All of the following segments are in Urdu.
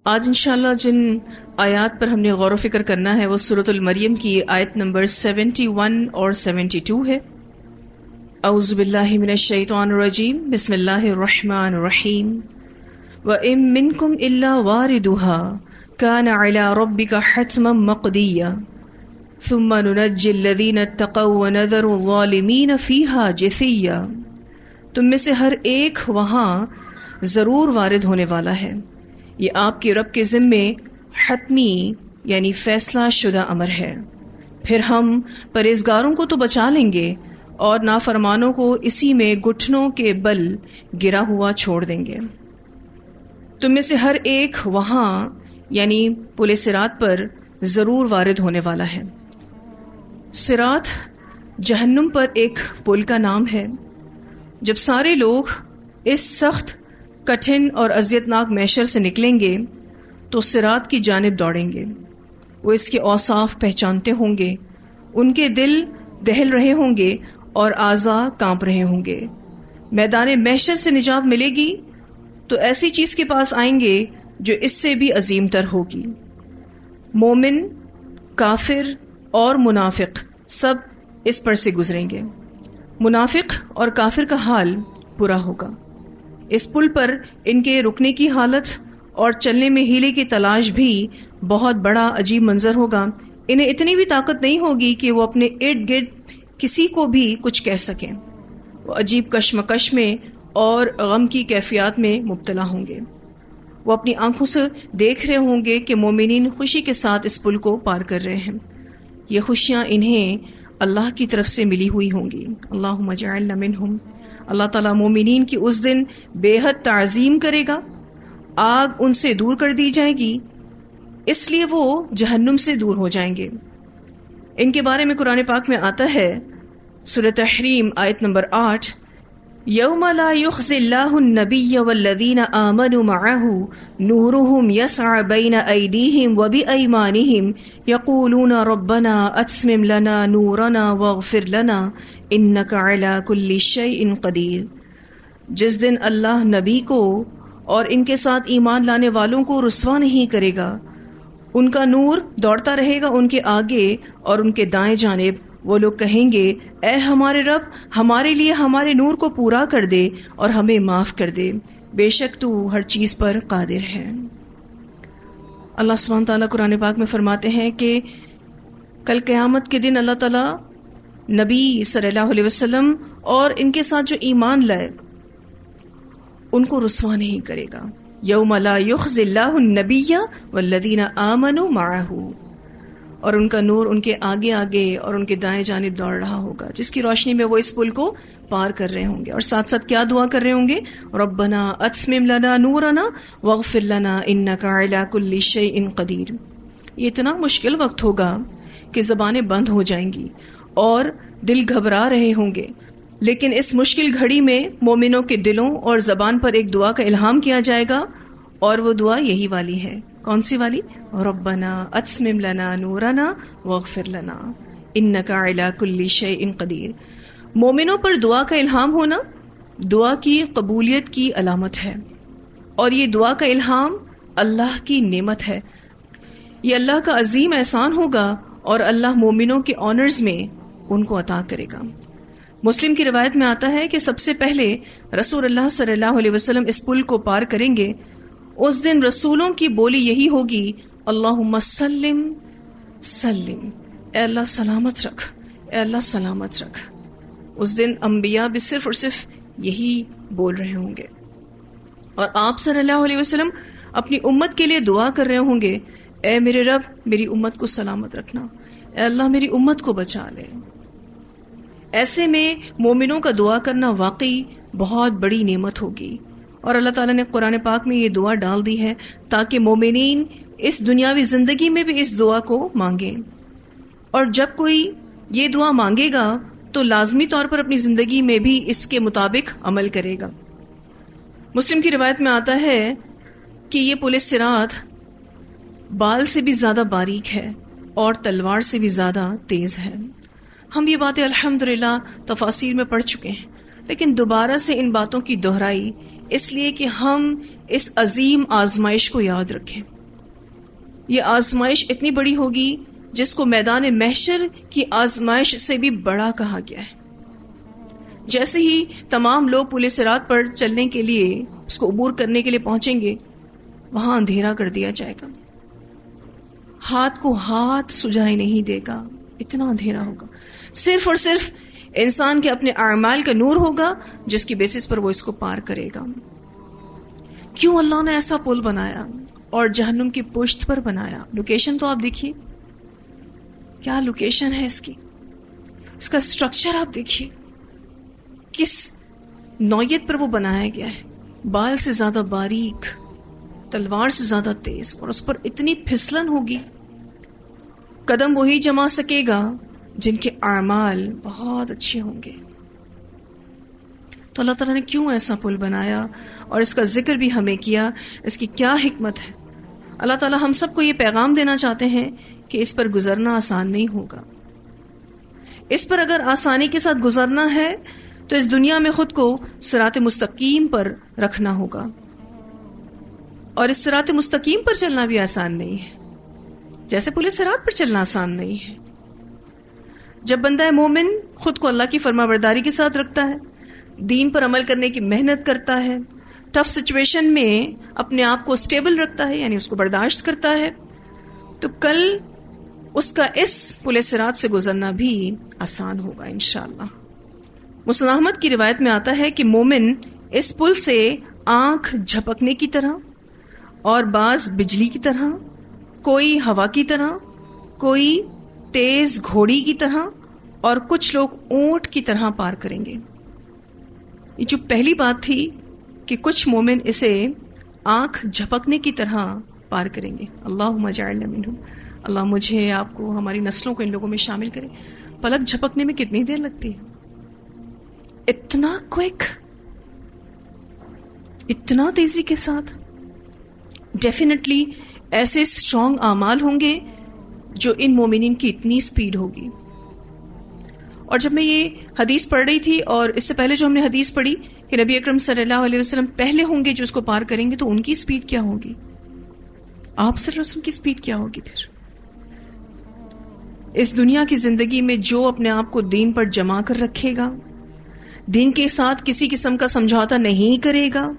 آج انشاءاللہ جن آیات پر ہم نے غور و فکر کرنا ہے وہ سورۃ المریم کی آیت نمبر 71 اور 72 ہے۔ اعوذ باللہ من الشیطان الرجیم، بسم اللہ الرحمن الرحیم۔ وَإِن مِّنكُمْ إِلَّا وَارِدُهَا كَانَ عَلَى رَبِّكَ حَتْمًا مَّقْضِيًّا ثُمَّ نُنَجِّي الَّذِينَ اتَّقَوْا وَنَذَرُ الظَّالِمِينَ فِيهَا جِثِيًّا۔ تم میں سے ہر ایک وہاں ضرور وارد ہونے والا ہے، یہ آپ کے رب کے ذمے حتمی یعنی فیصلہ شدہ امر ہے۔ پھر ہم پرہیزگاروں کو تو بچا لیں گے اور نافرمانوں کو اسی میں گھٹنوں کے بل گرا ہوا چھوڑ دیں گے۔ تم میں سے ہر ایک وہاں یعنی پل صراط پر ضرور وارد ہونے والا ہے۔ صراط جہنم پر ایک پل کا نام ہے۔ جب سارے لوگ اس سخت، کٹھن اور اذیتناک محشر سے نکلیں گے تو صراط کی جانب دوڑیں گے۔ وہ اس کے اوصاف پہچانتے ہوں گے، ان کے دل دہل رہے ہوں گے اور اعضاء کانپ رہے ہوں گے۔ میدان محشر سے نجات ملے گی تو ایسی چیز کے پاس آئیں گے جو اس سے بھی عظیم تر ہوگی۔ مومن، کافر اور منافق سب اس پر سے گزریں گے۔ منافق اور کافر کا حال برا ہوگا۔ اس پل پر ان کے رکنے کی حالت اور چلنے میں ہیلے کی تلاش بھی بہت بڑا عجیب منظر ہوگا۔ انہیں اتنی بھی طاقت نہیں ہوگی کہ وہ اپنے ارد گرد کسی کو بھی کچھ کہہ سکیں۔ وہ عجیب کشمکش میں اور غم کی کیفیات میں مبتلا ہوں گے۔ وہ اپنی آنکھوں سے دیکھ رہے ہوں گے کہ مومنین خوشی کے ساتھ اس پل کو پار کر رہے ہیں۔ یہ خوشیاں انہیں اللہ کی طرف سے ملی ہوئی ہوں گی۔ اللہم اجعلنا منہم۔ اللہ تعالیٰ مومنین کی اس دن بے حد تعظیم کرے گا۔ آگ ان سے دور کر دی جائے گی، اس لیے وہ جہنم سے دور ہو جائیں گے۔ ان کے بارے میں قرآن پاک میں آتا ہے، سورہ تحریم آیت نمبر 8، یوم لا یخزی اللہ النبی والذین آمنوا معہ نورہم یسعی بین ایدیہم وبایمانہم یقولون ربنا اتمم لنا نورنا واغفر لنا انک علی کل شیء قدیر۔ جس دن اللہ نبی کو اور ان کے ساتھ ایمان لانے والوں کو رسوا نہیں کرے گا، ان کا نور دوڑتا رہے گا ان کے آگے اور ان کے دائیں جانب۔ وہ لوگ کہیں گے، اے ہمارے رب، ہمارے لیے ہمارے نور کو پورا کر دے اور ہمیں معاف کر دے، بے شک تو ہر چیز پر قادر ہے۔ اللہ سبحانہ تعالیٰ قرآن پاک میں فرماتے ہیں کہ کل قیامت کے دن اللہ تعالیٰ نبی صلی اللہ علیہ وسلم اور ان کے ساتھ جو ایمان لائے ان کو رسوا نہیں کرے گا۔ یوم لا یخزی اللہ النبی والذین آمنوا معہ، اور ان کا نور ان کے آگے آگے اور ان کے دائیں جانب دوڑ رہا ہوگا، جس کی روشنی میں وہ اس پل کو پار کر رہے ہوں گے، اور ساتھ ساتھ کیا دعا کر رہے ہوں گے؟ ربنا اتمم لنا نورنا واغفر لنا انک علی کل شیء قدیر۔ یہ اتنا مشکل وقت ہوگا کہ زبانیں بند ہو جائیں گی اور دل گھبرا رہے ہوں گے، لیکن اس مشکل گھڑی میں مومنوں کے دلوں اور زبان پر ایک دعا کا الہام کیا جائے گا، اور وہ دعا یہی والی ہے۔ کون سی والی؟ ربنا اتمم لنا نورنا واغفر لنا انک علی کل شیء قدیر۔ مومنوں پر دعا کا الہام ہونا دعا کی قبولیت کی علامت ہے، اور یہ دعا کا الہام اللہ کی نعمت ہے۔ یہ اللہ کا عظیم احسان ہوگا اور اللہ مومنوں کے آنرز میں ان کو عطا کرے گا۔ مسلم کی روایت میں آتا ہے کہ سب سے پہلے رسول اللہ صلی اللہ علیہ وسلم اس پل کو پار کریں گے۔ اس دن رسولوں کی بولی یہی ہوگی، اللہم سلم سلم، اے اللہ سلامت رکھ، اے اللہ سلامت رکھ۔ اس دن انبیاء بھی صرف اور صرف یہی بول رہے ہوں گے، اور آپ صلی اللہ علیہ وسلم اپنی امت کے لیے دعا کر رہے ہوں گے، اے میرے رب میری امت کو سلامت رکھنا، اے اللہ میری امت کو بچا لے۔ ایسے میں مومنوں کا دعا کرنا واقعی بہت بڑی نعمت ہوگی، اور اللہ تعالیٰ نے قرآن پاک میں یہ دعا ڈال دی ہے تاکہ مومنین اس دنیاوی زندگی میں بھی اس دعا کو مانگیں، اور جب کوئی یہ دعا مانگے گا تو لازمی طور پر اپنی زندگی میں بھی اس کے مطابق عمل کرے گا۔ مسلم کی روایت میں آتا ہے کہ یہ پل صراط بال سے بھی زیادہ باریک ہے اور تلوار سے بھی زیادہ تیز ہے۔ ہم یہ باتیں الحمدللہ تفاسیر میں پڑھ چکے ہیں، لیکن دوبارہ سے ان باتوں کی دہرائی اس لیے کہ ہم اس عظیم آزمائش کو یاد رکھیں۔ یہ آزمائش اتنی بڑی ہوگی جس کو میدان محشر کی آزمائش سے بھی بڑا کہا گیا ہے. جیسے ہی تمام لوگ پل صراط پر چلنے کے لیے، اس کو عبور کرنے کے لیے پہنچیں گے، وہاں اندھیرا کر دیا جائے گا، ہاتھ کو ہاتھ سجائی نہیں دے گا، اتنا اندھیرا ہوگا. صرف اور صرف انسان کے اپنے اعمال کا نور ہوگا جس کی بیسس پر وہ اس کو پار کرے گا. کیوں اللہ نے ایسا پل بنایا اور جہنم کی پشت پر بنایا؟ لوکیشن تو آپ دیکھیے، کیا لوکیشن ہے اس کی، اس کا اسٹرکچر آپ دیکھیے، کس نوعیت پر وہ بنایا گیا ہے. بال سے زیادہ باریک، تلوار سے زیادہ تیز، اور اس پر اتنی پھسلن ہوگی. قدم وہی جما سکے گا جن کے اعمال بہت اچھے ہوں گے. تو اللہ تعالیٰ نے کیوں ایسا پل بنایا اور اس کا ذکر بھی ہمیں کیا، اس کی کیا حکمت ہے؟ اللہ تعالیٰ ہم سب کو یہ پیغام دینا چاہتے ہیں کہ اس پر گزرنا آسان نہیں ہوگا. اس پر اگر آسانی کے ساتھ گزرنا ہے تو اس دنیا میں خود کو صراط مستقیم پر رکھنا ہوگا، اور اس صراط مستقیم پر چلنا بھی آسان نہیں ہے، جیسے پل صراط پر چلنا آسان نہیں ہے. جب بندہ مومن خود کو اللہ کی فرمانبرداری کے ساتھ رکھتا ہے، دین پر عمل کرنے کی محنت کرتا ہے، ٹف سچویشن میں اپنے آپ کو سٹیبل رکھتا ہے، یعنی اس کو برداشت کرتا ہے، تو کل اس کا اس پل صراط سے گزرنا بھی آسان ہوگا انشاءاللہ. مسند احمد کی روایت میں آتا ہے کہ مومن اس پل سے آنکھ جھپکنے کی طرح، اور بعض بجلی کی طرح، کوئی ہوا کی طرح، کوئی تیز گھوڑی کی طرح، اور کچھ لوگ اونٹ کی طرح پار کریں گے. یہ جو پہلی بات تھی کہ کچھ مومن اسے آنکھ جھپکنے کی طرح پار کریں گے. اللہم اجعلنا منہم. اللہ مجھے، آپ کو، ہماری نسلوں کو ان لوگوں میں شامل کرے. پلک جھپکنے میں کتنی دیر لگتی ہے؟ اتنا کوئک، اتنا تیزی کے ساتھ. ڈیفینیٹلی ایسے اسٹرانگ اعمال ہوں گے جو ان مومنین کی اتنی سپیڈ ہوگی. اور جب میں یہ حدیث پڑھ رہی تھی، اور اس سے پہلے جو ہم نے حدیث پڑھی کہ نبی اکرم صلی اللہ علیہ وسلم پہلے ہوں گے جو اس کو پار کریں گے، تو ان کی سپیڈ کیا ہوگی، آپ صلی اللہ علیہ وسلم کی سپیڈ کیا ہوگی؟ پھر اس دنیا کی زندگی میں جو اپنے آپ کو دین پر جما کر رکھے گا، دین کے ساتھ کسی قسم کا سمجھوتا نہیں کرے گا،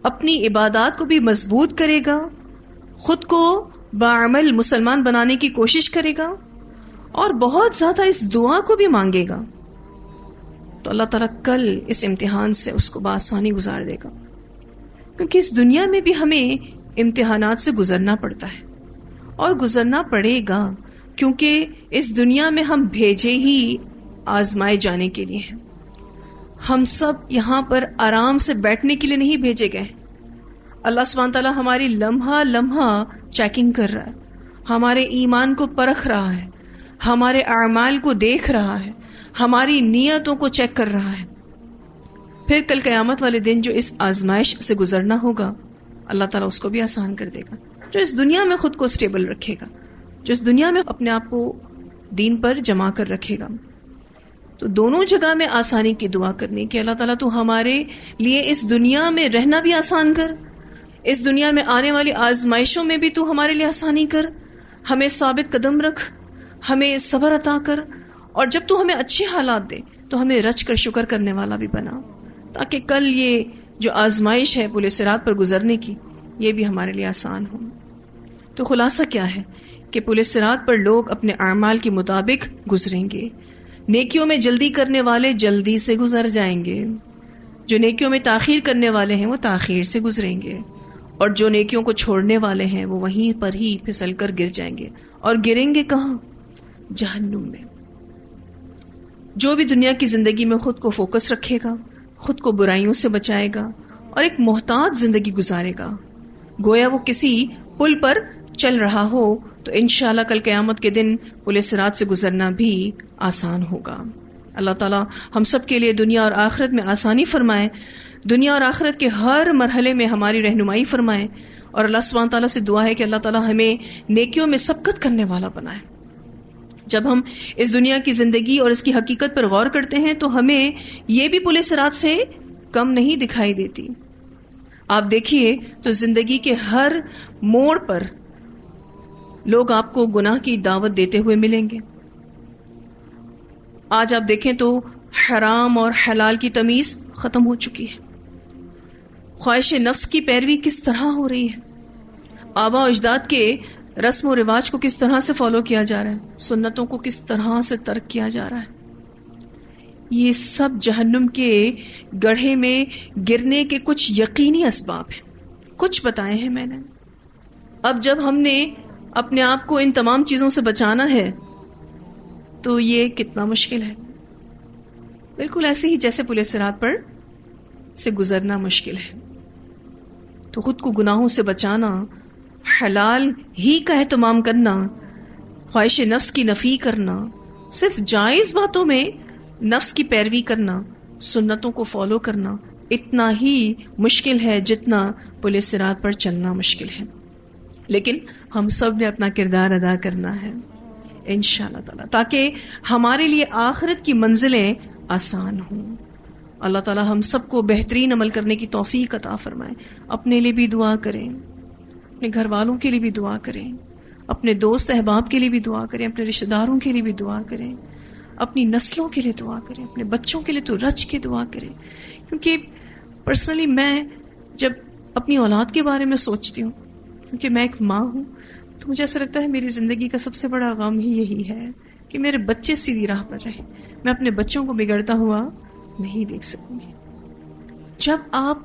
اپنی عبادات کو بھی مضبوط کرے گا، خود کو باعمل مسلمان بنانے کی کوشش کرے گا، اور بہت زیادہ اس دعا کو بھی مانگے گا، تو اللہ تعالیٰ کل اس امتحان سے اس کو بآسانی گزار دے گا. کیونکہ اس دنیا میں بھی ہمیں امتحانات سے گزرنا پڑتا ہے، اور گزرنا پڑے گا، کیونکہ اس دنیا میں ہم بھیجے ہی آزمائے جانے کے لیے ہیں. ہم سب یہاں پر آرام سے بیٹھنے کے لیے نہیں بھیجے گئے. اللہ سبحانہ تعالیٰ ہماری لمحہ لمحہ چیکنگ کر رہا ہے، ہمارے ایمان کو پرکھ رہا ہے، ہمارے اعمال کو دیکھ رہا ہے، ہماری نیتوں کو چیک کر رہا ہے. پھر کل قیامت والے دن جو اس آزمائش سے گزرنا ہوگا، اللہ تعالیٰ اس کو بھی آسان کر دے گا. جو اس دنیا میں خود کو سٹیبل رکھے گا، جو اس دنیا میں اپنے آپ کو دین پر جما کر رکھے گا، تو دونوں جگہ میں آسانی کی دعا کرنی کہ اللہ تعالیٰ تو ہمارے لیے اس دنیا میں رہنا بھی آسان کر، اس دنیا میں آنے والی آزمائشوں میں بھی تو ہمارے لیے آسانی کر، ہمیں ثابت قدم رکھ، ہمیں صبر عطا کر، اور جب تو ہمیں اچھے حالات دے تو ہمیں رچ کر شکر کرنے والا بھی بنا، تاکہ کل یہ جو آزمائش ہے پل صراط پر گزرنے کی، یہ بھی ہمارے لیے آسان ہو. تو خلاصہ کیا ہے کہ پل صراط پر لوگ اپنے اعمال کے مطابق گزریں گے. نیکیوں میں جلدی کرنے والے جلدی سے گزر جائیں گے، جو نیکیوں میں تاخیر کرنے والے ہیں وہ تاخیر سے گزریں گے، اور جو نیکیوں کو چھوڑنے والے ہیں وہ وہیں پر ہی پھسل کر گر جائیں گے. اور گریں گے کہاں؟ جہنم میں. جو بھی دنیا کی زندگی میں خود کو فوکس رکھے گا، خود کو برائیوں سے بچائے گا، اور ایک محتاط زندگی گزارے گا، گویا وہ کسی پل پر چل رہا ہو، تو انشاءاللہ کل قیامت کے دن پل صراط سے گزرنا بھی آسان ہوگا. اللہ تعالیٰ ہم سب کے لیے دنیا اور آخرت میں آسانی فرمائے، دنیا اور آخرت کے ہر مرحلے میں ہماری رہنمائی فرمائے، اور اللہ سبحانہ تعالیٰ سے دعا ہے کہ اللہ تعالیٰ ہمیں نیکیوں میں سبقت کرنے والا بنائے. جب ہم اس دنیا کی زندگی اور اس کی حقیقت پر غور کرتے ہیں تو ہمیں یہ بھی پل صراط سے کم نہیں دکھائی دیتی. آپ دیکھیے تو زندگی کے ہر موڑ پر لوگ آپ کو گناہ کی دعوت دیتے ہوئے ملیں گے. آج آپ دیکھیں تو حرام اور حلال کی تمیز ختم ہو چکی ہے. خواہش نفس کی پیروی کس طرح ہو رہی ہے. آبا و اجداد کے رسم و رواج کو کس طرح سے فالو کیا جا رہا ہے. سنتوں کو کس طرح سے ترک کیا جا رہا ہے. یہ سب جہنم کے گڑھے میں گرنے کے کچھ یقینی اسباب ہیں. کچھ بتائے ہیں میں نے. اب جب ہم نے اپنے آپ کو ان تمام چیزوں سے بچانا ہے تو یہ کتنا مشکل ہے. بالکل ایسے ہی جیسے پل صراط پر سے گزرنا مشکل ہے. تو خود کو گناہوں سے بچانا، حلال ہی کا اہتمام کرنا، خواہش نفس کی نفی کرنا، صرف جائز باتوں میں نفس کی پیروی کرنا، سنتوں کو فالو کرنا اتنا ہی مشکل ہے جتنا پل صراط پر چلنا مشکل ہے. لیکن ہم سب نے اپنا کردار ادا کرنا ہے انشاءاللہ تعالی، تاکہ ہمارے لیے آخرت کی منزلیں آسان ہوں. اللہ تعالی ہم سب کو بہترین عمل کرنے کی توفیق عطا فرمائے. اپنے لیے بھی دعا کریں، اپنے گھر والوں کے لیے بھی دعا کریں، اپنے دوست احباب کے لیے بھی دعا کریں، اپنے رشتہ داروں کے لیے بھی دعا کریں، اپنی نسلوں کے لیے دعا کریں، اپنے بچوں کے لیے تو رچ کے دعا کریں. کیونکہ پرسنلی میں جب اپنی اولاد کے بارے میں سوچتی ہوں، کیونکہ میں ایک ماں ہوں، تو مجھے ایسا لگتا ہے میری زندگی کا سب سے بڑا غم ہی یہی ہے کہ میرے بچے سیدھی راہ پر رہیں. میں اپنے بچوں کو بگڑتا ہوا نہیں دیکھ سکوں گی. جب آپ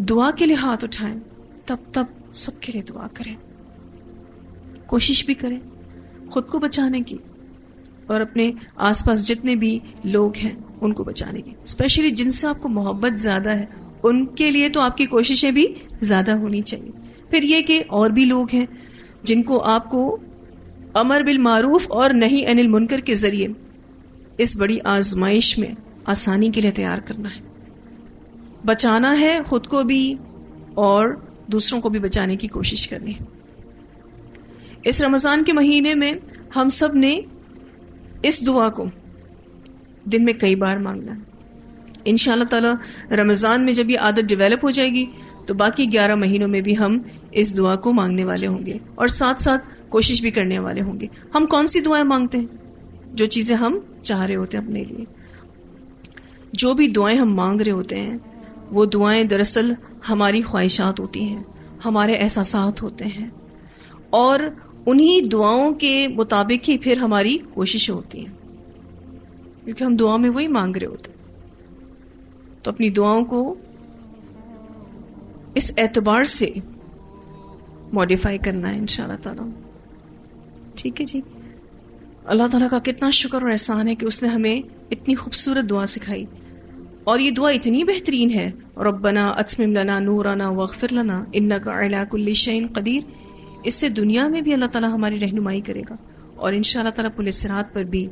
دعا کے لیے ہاتھ اٹھائیں تب سب کے لیے دعا کریں. کوشش بھی کریں خود کو بچانے کی اور اپنے آس پاس جتنے بھی لوگ ہیں ان کو بچانے کی. اسپیشلی جن سے آپ کو محبت زیادہ ہے ان کے لیے تو آپ کی کوششیں بھی زیادہ ہونی چاہیے. پھر یہ کہ اور بھی لوگ ہیں جن کو آپ کو امر بالمعروف اور نہی عن المنکر کے ذریعے اس بڑی آزمائش میں آسانی کے لیے تیار کرنا ہے. بچانا ہے خود کو بھی اور دوسروں کو بھی بچانے کی کوشش کرنی ہے. اس رمضان کے مہینے میں ہم سب نے اس دعا کو دن میں کئی بار مانگنا ہے. انشاءاللہ تعالی رمضان میں جب یہ عادت ڈیولپ ہو جائے گی تو باقی 11 مہینوں میں بھی ہم اس دعا کو مانگنے والے ہوں گے اور ساتھ ساتھ کوشش بھی کرنے والے ہوں گے. ہم کون سی دعائیں مانگتے ہیں؟ جو چیزیں ہم چاہ رہے ہوتے ہیں اپنے لیے. جو بھی دعائیں ہم مانگ رہے ہوتے ہیں وہ دعائیں دراصل ہماری خواہشات ہوتی ہیں، ہمارے احساسات ہوتے ہیں، اور انہی دعاؤں کے مطابق ہی پھر ہماری کوششیں ہوتی ہیں، کیونکہ ہم دعا میں وہی مانگ رہے ہوتے ہیں. تو اپنی دعاؤں کو اس اعتبار سے موڈیفائی کرنا ہے انشاءاللہ تعالی. ٹھیک ہے جی. اللہ تعالیٰ کا کتنا شکر اور احسان ہے کہ اس نے ہمیں اتنی خوبصورت دعا سکھائی، اور یہ دعا اتنی بہترین ہے. ربنا اتمم لنا نورنا واغفر لنا انک علی کل شیء قدیر. اس سے دنیا میں بھی اللہ تعالیٰ ہماری رہنمائی کرے گا اور انشاءاللہ تعالیٰ پل صراط پر بھی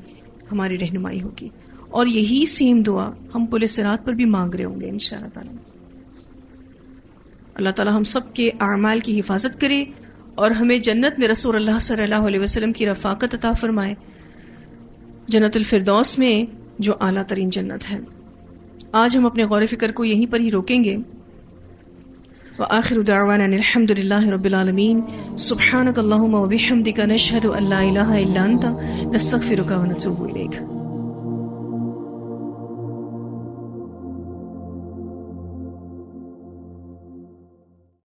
ہماری رہنمائی ہوگی. اور یہی سیم دعا ہم پل صراط پر بھی مانگ رہے ہوں گے انشاءاللہ تعالیٰ. اللہ تعالیٰ ہم سب کے اعمال کی حفاظت کرے اور ہمیں جنت میں رسول اللہ صلی اللہ علیہ وسلم کی رفاقت عطا فرمائے، جنت الفردوس میں جو اعلیٰ ترین جنت ہے. آج ہم اپنے غور و فکر کو یہیں پر ہی روکیں گے. وآخر دعوانا الحمد للہ رب العالمین. سبحانک اللہم وبحمدک نشہد ان لا الہ الا انت نستغفرک ونتوب الیک.